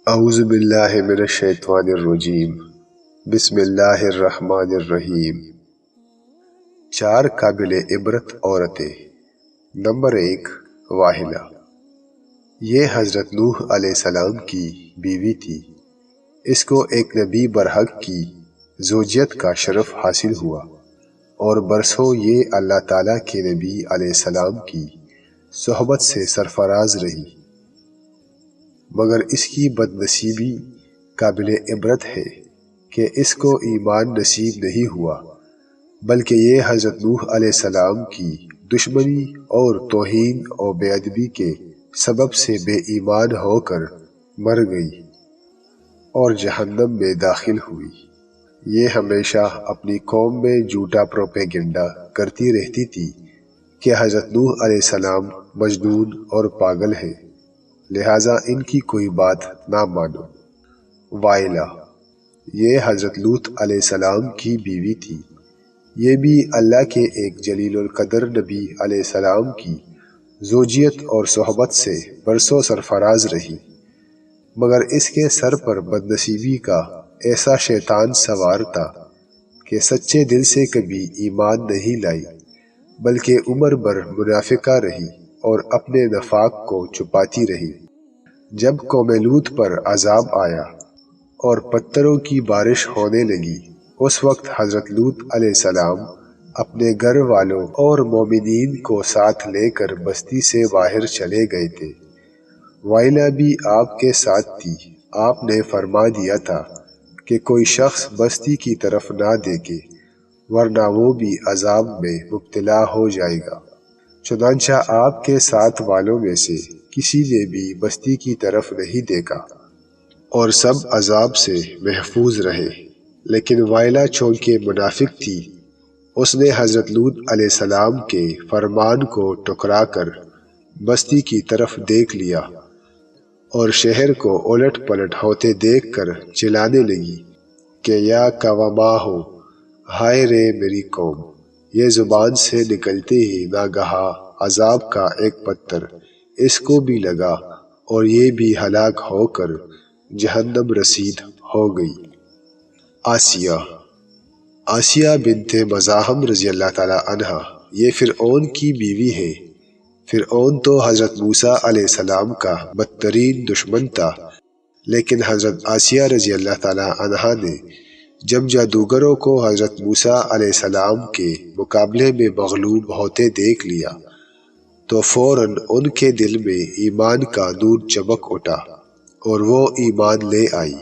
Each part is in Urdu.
اعوذ باللہ من الشیطان الرجیم بسم اللہ الرحمن الرحیم۔ 4 قابل عبرت عورتیں۔ نمبر 1، واحلہ۔ یہ حضرت نوح علیہ السلام کی بیوی تھی۔ اس کو ایک نبی برحق کی زوجیت کا شرف حاصل ہوا اور برسوں یہ اللہ تعالیٰ کے نبی علیہ السلام کی صحبت سے سرفراز رہی، مگر اس کی بد نصیبی قابل عبرت ہے کہ اس کو ایمان نصیب نہیں ہوا، بلکہ یہ حضرت نوح علیہ السلام کی دشمنی اور توہین اور بے ادبی کے سبب سے بے ایمان ہو کر مر گئی اور جہنم میں داخل ہوئی۔ یہ ہمیشہ اپنی قوم میں جھوٹا پروپیگنڈا کرتی رہتی تھی کہ حضرت نوح علیہ السلام مجنون اور پاگل ہے، لہٰذا ان کی کوئی بات نہ مانو۔ وائلہ۔ یہ حضرت لوط علیہ السلام کی بیوی تھی۔ یہ بھی اللہ کے ایک جلیل القدر نبی علیہ السلام کی زوجیت اور صحبت سے برسوں سرفراز رہی، مگر اس کے سر پر بد نصیبی کا ایسا شیطان سوار تھا کہ سچے دل سے کبھی ایمان نہیں لائی، بلکہ عمر بھر منافقہ رہی اور اپنے نفاق کو چھپاتی رہی۔ جب قوم لوط پر عذاب آیا اور پتھروں کی بارش ہونے لگی، اس وقت حضرت لوط علیہ السلام اپنے گھر والوں اور مومنین کو ساتھ لے کر بستی سے باہر چلے گئے تھے۔ وائلہ بھی آپ کے ساتھ تھی۔ آپ نے فرما دیا تھا کہ کوئی شخص بستی کی طرف نہ دیکھے، ورنہ وہ بھی عذاب میں مبتلا ہو جائے گا۔ چنانچہ آپ کے ساتھ والوں میں سے کسی نے بھی بستی کی طرف نہیں دیکھا اور سب عذاب سے محفوظ رہے، لیکن وائلہ چونکہ منافق تھی، اس نے حضرت لوط علیہ السلام کے فرمان کو ٹکرا کر بستی کی طرف دیکھ لیا اور شہر کو الٹ پلٹ ہوتے دیکھ کر چلانے لگی کہ یا قوماہ، ہائے رے میری قوم۔ یہ زبان سے نکلتے ہی ناگہاں عذاب کا ایک پتھر اس کو بھی لگا اور یہ بھی ہلاک ہو کر جہنم رسید ہو گئی۔ آسیہ بنت مزاحم رضی اللہ تعالی عنہا یہ فرعون کی بیوی ہے۔ فرعون تو حضرت موسیٰ علیہ السلام کا بدترین دشمن تھا، لیکن حضرت آسیہ رضی اللہ تعالی عنہا نے جب جادوگروں کو حضرت موسیٰ علیہ السلام کے مقابلے میں مغلوب ہوتے دیکھ لیا تو فوراً ان کے دل میں ایمان کا نور چمک اٹھا اور وہ ایمان لے آئی۔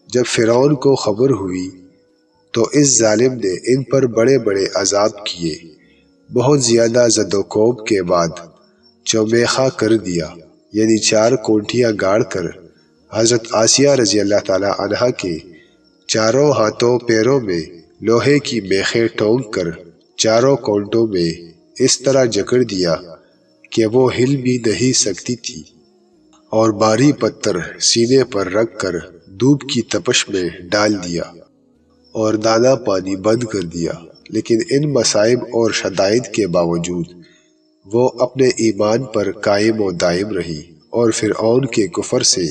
جب فرعون کو خبر ہوئی تو اس ظالم نے ان پر بڑے بڑے عذاب کیے، بہت زیادہ زد و کوب کے بعد چومیخا کر دیا، یعنی 4 کونٹیاں گاڑ کر حضرت آسیہ رضی اللہ تعالی عنہا کے چاروں ہاتھوں پیروں میں لوہے کی میخیں ٹونک کر چاروں کونٹوں میں اس طرح جکڑ دیا کہ وہ ہل بھی نہیں سکتی تھی، اور بھاری پتھر سینے پر رکھ کر دھوپ کی تپش میں ڈال دیا اور دانا پانی بند کر دیا۔ لیکن ان مصائب اور شدائد کے باوجود وہ اپنے ایمان پر قائم و دائم رہی اور فرعون کے کفر سے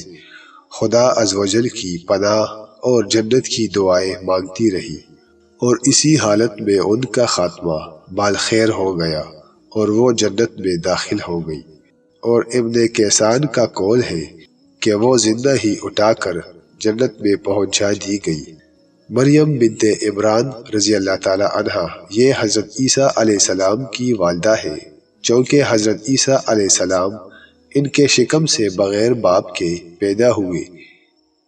خدا عزوجل کی پناہ اور جنت کی دعائیں مانگتی رہی، اور اسی حالت میں ان کا خاتمہ بالخیر ہو گیا اور وہ جنت میں داخل ہو گئی۔ اور ابن کیسان کا قول ہے کہ وہ زندہ ہی اٹھا کر جنت میں پہنچا دی گئی۔ مریم بنت عمران رضی اللہ تعالی عنہا یہ حضرت عیسیٰ علیہ السلام کی والدہ ہے۔ چونکہ حضرت عیسیٰ علیہ السلام ان کے شکم سے بغیر باپ کے پیدا ہوئے،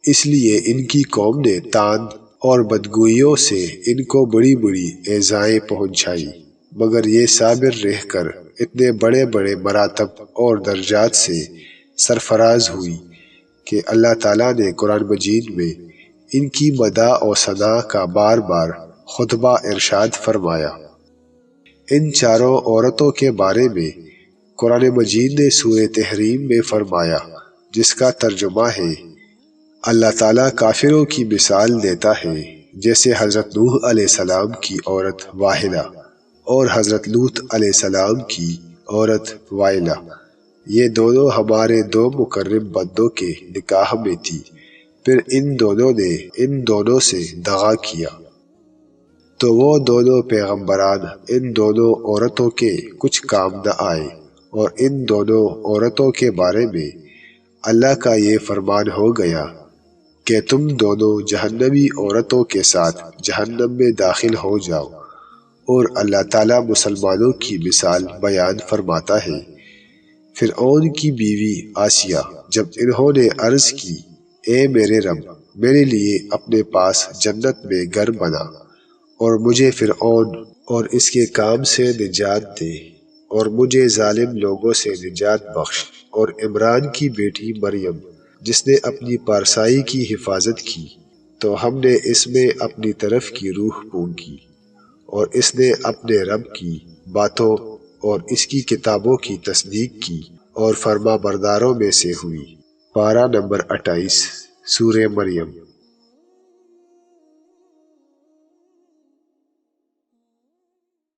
اس لیے ان کی قوم نے طعن اور بدگوئیوں سے ان کو بڑی بڑی ایذائیں پہنچائی، مگر یہ صابر رہ کر اتنے بڑے بڑے مراتب اور درجات سے سرفراز ہوئی کہ اللہ تعالیٰ نے قرآن مجید میں ان کی مدح و ثنا کا بار بار خطبہ ارشاد فرمایا۔ ان چاروں عورتوں کے بارے میں قرآن مجید نے سورہ تحریم میں فرمایا، جس کا ترجمہ ہے، اللہ تعالیٰ کافروں کی مثال دیتا ہے جیسے حضرت نوح علیہ السلام کی عورت واحلہ اور حضرت لوط علیہ السلام کی عورت وائلہ۔ یہ دونوں ہمارے دو مکرم بندوں کے نکاح میں تھی، پھر ان دونوں نے ان دونوں سے دغا کیا، تو وہ دونوں پیغمبران ان دونوں عورتوں کے کچھ کام نہ آئے، اور ان دونوں عورتوں کے بارے میں اللہ کا یہ فرمان ہو گیا کہ تم دونوں جہنمی عورتوں کے ساتھ جہنم میں داخل ہو جاؤ۔ اور اللہ تعالیٰ مسلمانوں کی مثال بیان فرماتا ہے۔ فرعون کی بیوی آسیہ جب انہوں نے عرض کی، اے میرے رب، میرے لیے اپنے پاس جنت میں گھر بنا اور مجھے فرعون اور اس کے کام سے نجات دے، اور مجھے ظالم لوگوں سے نجات بخش، اور عمران کی بیٹی مریم جس نے اپنی پارسائی کی حفاظت کی، تو ہم نے اس میں اپنی طرف کی روح پھونکی، اور اس نے اپنے رب کی باتوں اور اس کی کتابوں کی تصدیق کی اور فرما برداروں میں سے ہوئی۔ پارہ نمبر 28 سورہ مریم۔